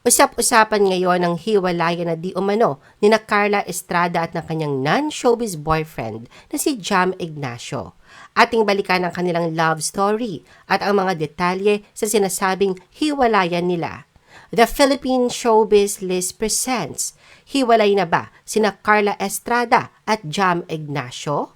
Usap-usapan ngayon ang hiwalayan na di umano ni na Carla Estrada at ng kanyang non-showbiz boyfriend na si Jam Ignacio. Ating balikan ang kanilang love story at ang mga detalye sa sinasabing hiwalayan nila. The Philippine Showbiz List presents, hiwalay na ba sina Carla Estrada at Jam Ignacio?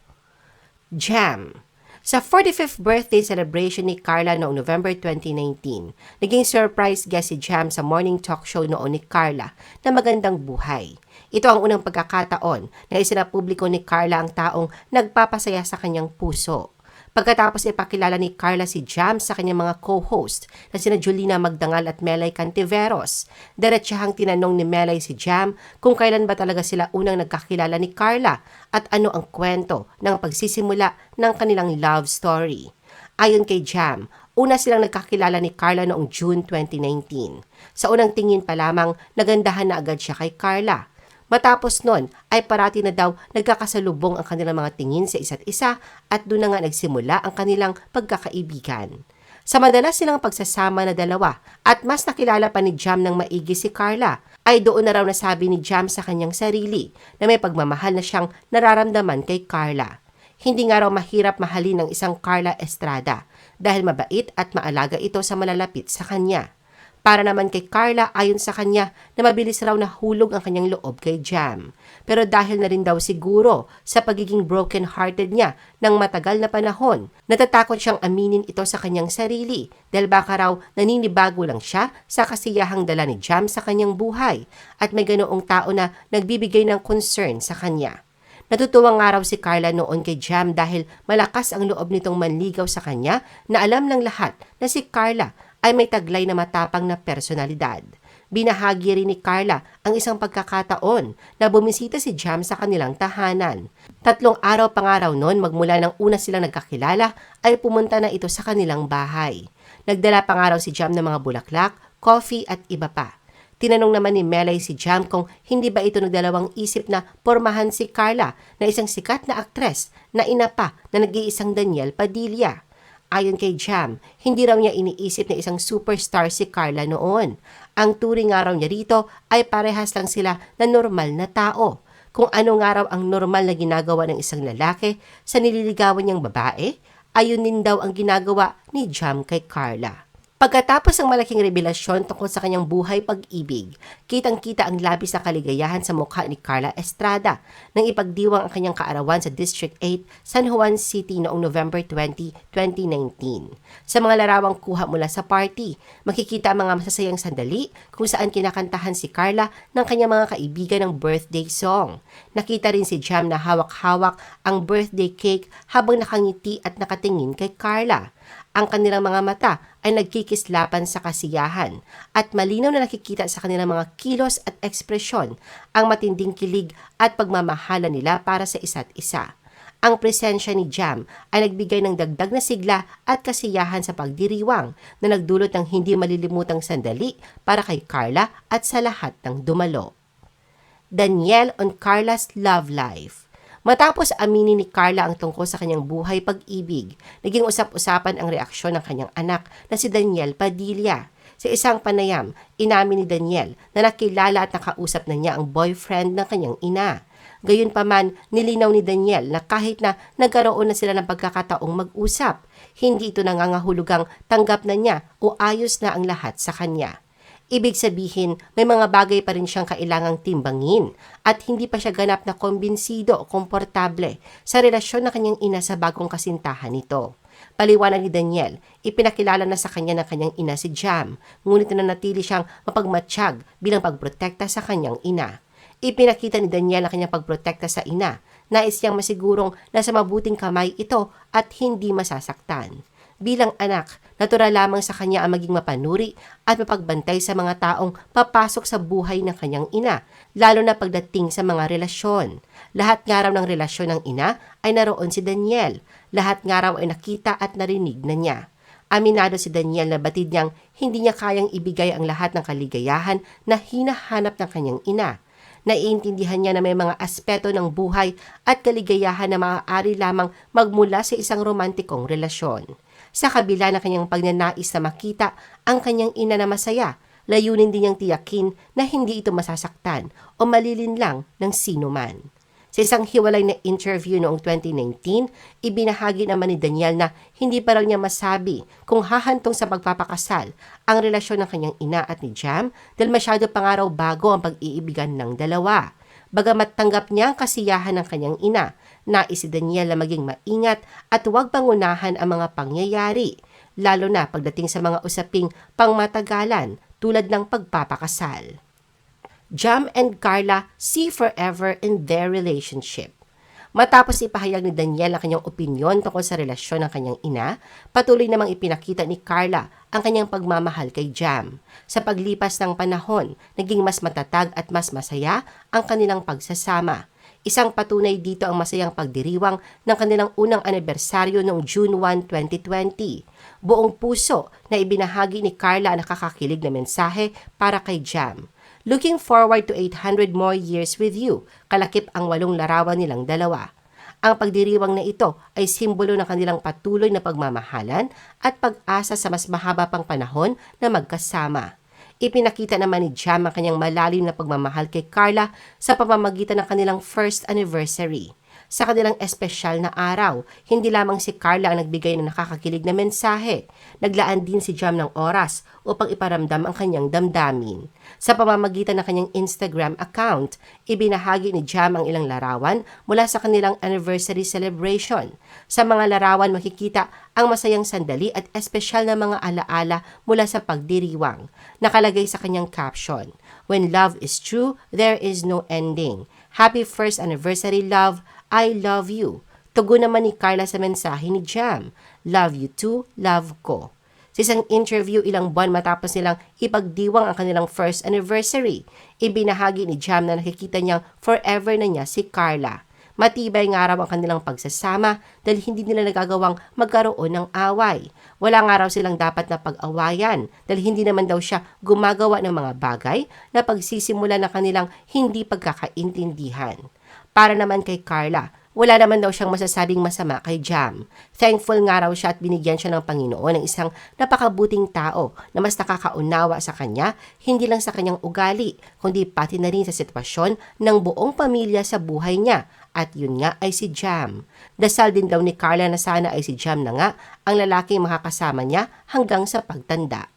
Jam. Sa 45th birthday celebration ni Carla noong November 2019, naging surprise guest si Jam sa morning talk show noon ni Carla na Magandang Buhay. Ito ang unang pagkakataon na isinapubliko ni Carla ang taong nagpapasaya sa kanyang puso. Pagkatapos ipakilala ni Carla si Jam sa kanyang mga co-host na sina Julina Magdangal at Melay Cantiveros, diretsahang tinanong ni Melay si Jam kung kailan ba talaga sila unang nagkakilala ni Carla at ano ang kwento ng pagsisimula ng kanilang love story. Ayon kay Jam, una silang nagkakilala ni Carla noong June 2019. Sa unang tingin pa lamang, nagandahan na agad siya kay Carla. Matapos nun ay parati na daw nagkakasalubong ang kanilang mga tingin sa isa't isa at doon na nga nagsimula ang kanilang pagkakaibigan. Sa madalas silang pagsasama na dalawa at mas nakilala pa ni Jam ng maigi si Carla, ay doon na raw nasabi ni Jam sa kanyang sarili na may pagmamahal na siyang nararamdaman kay Carla. Hindi nga raw mahirap mahalin ng isang Carla Estrada dahil mabait at maalaga ito sa malalapit sa kanya. Para naman kay Carla, ayon sa kanya na mabilis raw nahulog ang kanyang loob kay Jam. Pero dahil na rin daw siguro sa pagiging broken-hearted niya ng matagal na panahon, natatakot siyang aminin ito sa kanyang sarili dahil baka raw naninibago lang siya sa kasiyahang dala ni Jam sa kanyang buhay at may ganoong tao na nagbibigay ng concern sa kanya. Natutuwa nga raw si Carla noon kay Jam dahil malakas ang loob nitong manligaw sa kanya na alam ng lahat na si Carla ay may taglay na matapang na personalidad. Binahagi rin ni Carla ang isang pagkakataon na bumisita si Jam sa kanilang tahanan. 3 araw pa nga raw noon magmula ng una silang nagkakilala ay pumunta na ito sa kanilang bahay. Nagdala pa nga raw si Jam ng mga bulaklak, coffee at iba pa. Tinanong naman ni Melay si Jam kung hindi ba ito nagdalawang isip na pormahan si Carla na isang sikat na aktres na ina pa na nag-iisang Daniel Padilla. Ayon kay Jam, hindi raw niya iniisip na isang superstar si Carla noon. Ang turing nga raw niya rito ay parehas lang sila na normal na tao. Kung ano nga raw ang normal na ginagawa ng isang lalaki sa nililigawan niyang babae, ayun din daw ang ginagawa ni Jam kay Carla. Pagkatapos ng malaking revelasyon tungkol sa kanyang buhay pag-ibig, kitang-kita ang labis na kaligayahan sa mukha ni Carla Estrada nang ipagdiwang ang kanyang kaarawan sa District 8, San Juan City noong November 20, 2019. Sa mga larawang kuha mula sa party, makikita ang mga masasayang sandali kung saan kinakantahan si Carla ng kanyang mga kaibigan ng birthday song. Nakita rin si Jam na hawak-hawak ang birthday cake habang nakangiti at nakatingin kay Carla. Ang kanilang mga mata ay nagkikislapan sa kasiyahan at malinaw na nakikita sa kanilang mga kilos at ekspresyon ang matinding kilig at pagmamahala nila para sa isa't isa. Ang presensya ni Jam ay nagbigay ng dagdag na sigla at kasiyahan sa pagdiriwang na nagdulot ng hindi malilimutang sandali para kay Carla at sa lahat ng dumalo. Daniel on Carla's love life. Matapos aminin ni Carla ang tungkol sa kanyang buhay pag-ibig, naging usap-usapan ang reaksyon ng kanyang anak na si Daniel Padilla. Sa isang panayam, inamin ni Daniel na nakilala at nakausap na niya ang boyfriend ng kanyang ina. Gayunpaman, nilinaw ni Daniel na kahit na nagkaroon na sila ng pagkakataong mag-usap, hindi ito nangangahulugang tanggap na niya o ayos na ang lahat sa kanya. Ibig sabihin, may mga bagay pa rin siyang kailangang timbangin at hindi pa siya ganap na kumbinsido o komportable sa relasyon ng kanyang ina sa bagong kasintahan nito. Paliwanag ni Daniel, ipinakilala na sa kanya ng kanyang ina si Jam, ngunit nanatili siyang mapagmatsyag bilang pagprotekta sa kanyang ina. Ipinakita ni Daniel ang kanyang pagprotekta sa ina. Nais niyang masigurong nasa mabuting kamay ito at hindi masasaktan. Bilang anak, natural lamang sa kanya ang maging mapanuri at mapagbantay sa mga taong papasok sa buhay ng kanyang ina, lalo na pagdating sa mga relasyon. Lahat nga raw ng relasyon ng ina ay naroon si Daniel. Lahat nga raw ay nakita at narinig na niya. Aminado si Daniel na batid niyang hindi niya kayang ibigay ang lahat ng kaligayahan na hinahanap ng kanyang ina. Naiintindihan niya na may mga aspeto ng buhay at kaligayahan na maaari lamang magmula sa isang romantikong relasyon. Sa kabila ng kanyang pagnanais na makita ang kanyang ina na masaya, layunin din niyang tiyakin na hindi ito masasaktan o malilinlang ng sino man. Sa isang hiwalay na interview noong 2019, ibinahagi naman ni Daniel na hindi pa lang niya masabi kung hahantong sa pagpapakasal ang relasyon ng kanyang ina at ni Jam dahil masyado pang araw bago ang pag-iibigan ng dalawa. Bagamat tanggap niya ang kasiyahan ng kanyang ina, nais si Daniel na maging maingat at huwag pangunahan ang mga pangyayari, lalo na pagdating sa mga usaping pangmatagalan tulad ng pagpapakasal. Jam and Carla see forever in their relationship. Matapos ipahayag ni Daniel ang kanyang opinyon tungkol sa relasyon ng kanyang ina, patuloy namang ipinakita ni Carla ang kanyang pagmamahal kay Jam. Sa paglipas ng panahon, naging mas matatag at mas masaya ang kanilang pagsasama. Isang patunay dito ang masayang pagdiriwang ng kanilang unang anibersaryo noong June 1, 2020. Buong puso na ibinahagi ni Carla ang nakakakilig na mensahe para kay Jam. Looking forward to 800 more years with you, kalakip ang 8 larawan nilang dalawa. Ang pagdiriwang na ito ay simbolo ng kanilang patuloy na pagmamahalan at pag-asa sa mas mahaba pang panahon na magkasama. Ipinakita naman ni Jam ang kanyang malalim na pagmamahal kay Carla sa pamamagitan ng kanilang first anniversary. Sa kanilang espesyal na araw, hindi lamang si Carla ang nagbigay ng nakakakilig na mensahe. Naglaan din si Jam ng oras upang iparamdam ang kanyang damdamin. Sa pamamagitan ng kanyang Instagram account, ibinahagi ni Jam ang ilang larawan mula sa kanilang anniversary celebration. Sa mga larawan makikita ang masayang sandali at espesyal na mga alaala mula sa pagdiriwang. Nakalagay sa kanyang caption, "When love is true, there is no ending. Happy first anniversary, love. I love you." Tugon naman ni Carla sa mensahe ni Jam, "Love you too, love ko." Sa isang interview ilang buwan matapos nilang ipagdiwang ang kanilang first anniversary, ibinahagi ni Jam na nakikita niyang forever na niya si Carla. Matibay nga raw ang kanilang pagsasama dahil hindi nila nagagawang magkaroon ng away. Wala nga raw silang dapat na pag-awayan dahil hindi naman daw siya gumagawa ng mga bagay na pagsisimula ng kanilang hindi pagkakaintindihan. Para naman kay Carla, wala naman daw siyang masasabing masama kay Jam. Thankful nga raw siya at binigyan siya ng Panginoon ng isang napakabuting tao na mas nakakaunawa sa kanya, hindi lang sa kanyang ugali, kundi pati na rin sa sitwasyon ng buong pamilya sa buhay niya. At yun nga ay si Jam. Dasal din daw ni Carla na sana ay si Jam na nga ang lalaking makakasama niya hanggang sa pagtanda.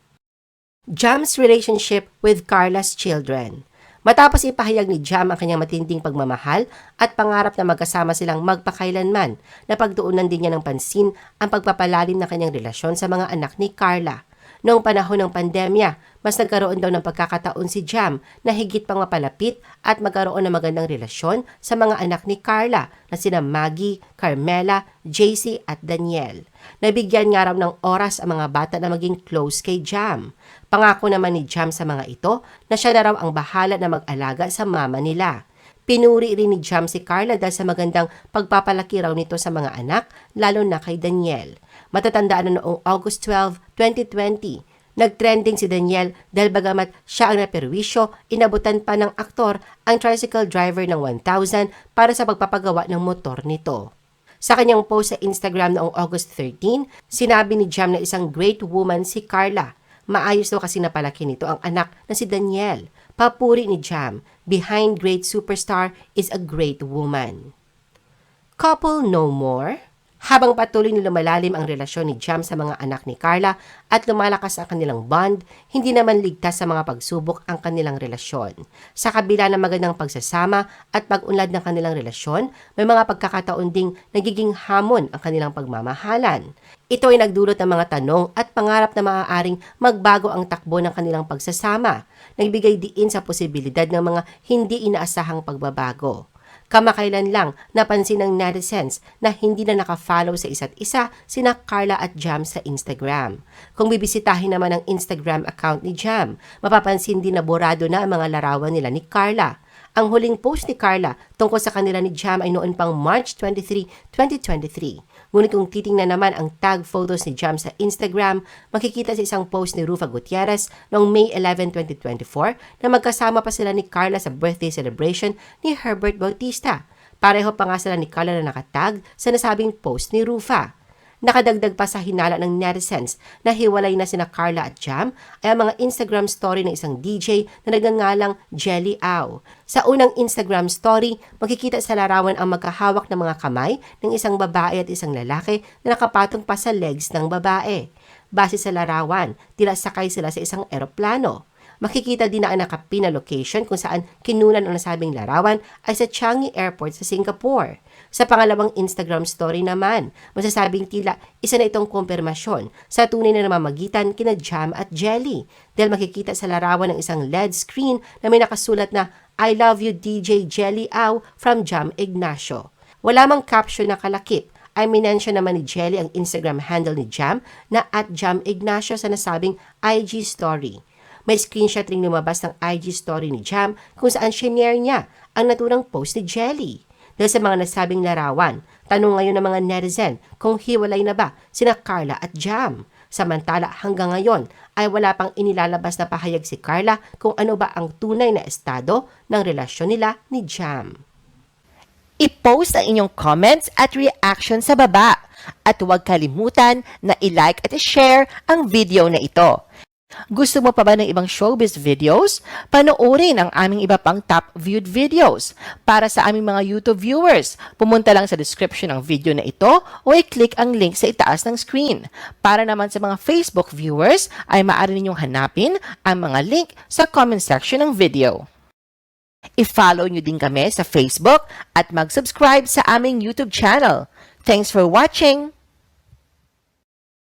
Jam's relationship with Carla's children. Matapos ipahayag ni Jam ang kanyang matinding pagmamahal at pangarap na magkasama silang magpakailanman, napagtuunan din niya ng pansin ang pagpapalalim ng kanyang relasyon sa mga anak ni Carla. Noong panahon ng pandemya, mas nagkaroon daw ng pagkakataon si Jam na higit pang mapalapit at magkaroon ng magandang relasyon sa mga anak ni Carla na sina Maggie, Carmela, JC at Daniel. Nabigyan nga raw ng oras ang mga bata na maging close kay Jam. Pangako naman ni Jam sa mga ito na siya na raw ang bahala na mag-alaga sa mama nila. Pinuri rin ni Jam si Carla dahil sa magandang pagpapalaki raw nito sa mga anak, lalo na kay Daniel. Matatandaan na noong August 12, 2020, nagtrending si Daniel dahil bagamat siya ang naperwisyo, inabutan pa ng aktor ang tricycle driver ng 1,000 para sa pagpapagawa ng motor nito. Sa kanyang post sa Instagram noong August 13, sinabi ni Jam na isang great woman si Carla. Maayos daw kasi napalaki nito ang anak na si Daniel. Papuri ni Jam, behind great superstar is a great woman. Couple no more? Habang patuloy na lumalalim ang relasyon ni Jam sa mga anak ni Carla at lumalakas ang kanilang bond, hindi naman ligtas sa mga pagsubok ang kanilang relasyon. Sa kabila ng magandang pagsasama at pag-unlad ng kanilang relasyon, may mga pagkakataon ding nagiging hamon ang kanilang pagmamahalan. Ito ay nagdulot ng mga tanong at pangarap na maaaring magbago ang takbo ng kanilang pagsasama. Nagbigay diin sa posibilidad ng mga hindi inaasahang pagbabago. Kamakailan lang napansin ng netizens na hindi na nakafollow sa isa't isa sina Carla at Jam sa Instagram. Kung bibisitahin naman ang Instagram account ni Jam, mapapansin din na borado na ang mga larawan nila ni Carla. Ang huling post ni Carla tungkol sa kanila ni Jam ay noon pang March 23, 2023. Ngunit kung titingnan naman ang tag photos ni Jam sa Instagram, makikita sa isang post ni Rufa Gutierrez noong May 11, 2024 na magkasama pa sila ni Carla sa birthday celebration ni Herbert Bautista. Pareho pa nga sila ni Carla na nakatag sa nasabing post ni Rufa. Nakadagdag pa sa hinala ng netizens na hiwalay na sina Carla at Jam ay ang mga Instagram story ng isang DJ na nagngangalang Jelly Au. Sa unang Instagram story, makikita sa larawan ang magkahawak ng mga kamay ng isang babae at isang lalaki na nakapatong pa sa legs ng babae. Base sa larawan, tila sakay sila sa isang eroplano. Makikita din na ang nakapin na location kung saan kinunan ang nasabing larawan ay sa Changi Airport sa Singapore. Sa pangalawang Instagram story naman, masasabing tila isa na itong kumpirmasyon sa tunay na namamagitan kina Jam at Jelly dahil makikita sa larawan ng isang LED screen na may nakasulat na I love you DJ Jelly Au from Jam Ignacio. Wala mang caption na kalakip ay minensyon naman ni Jelly ang Instagram handle ni Jam na @Jam Ignacio sa nasabing IG story. May screenshot ring lumabas ng IG story ni Jam kung saan shinare niya ang naturang post ni Jelly. Dahil sa mga nasabing larawan, tanong ngayon ng mga netizen kung hiwalay na ba sina Carla at Jam. Samantala hanggang ngayon ay wala pang inilalabas na pahayag si Carla kung ano ba ang tunay na estado ng relasyon nila ni Jam. I-post ang inyong comments at reaction sa baba. At huwag kalimutan na i-like at i-share ang video na ito. Gusto mo pa ba ng ibang showbiz videos? Panoorin ang aming iba pang top viewed videos. Para sa aming mga YouTube viewers, pumunta lang sa description ng video na ito o i-click ang link sa itaas ng screen. Para naman sa mga Facebook viewers, ay maaari ninyong hanapin ang mga link sa comment section ng video. I-follow nyo din kami sa Facebook at mag-subscribe sa aming YouTube channel. Thanks for watching!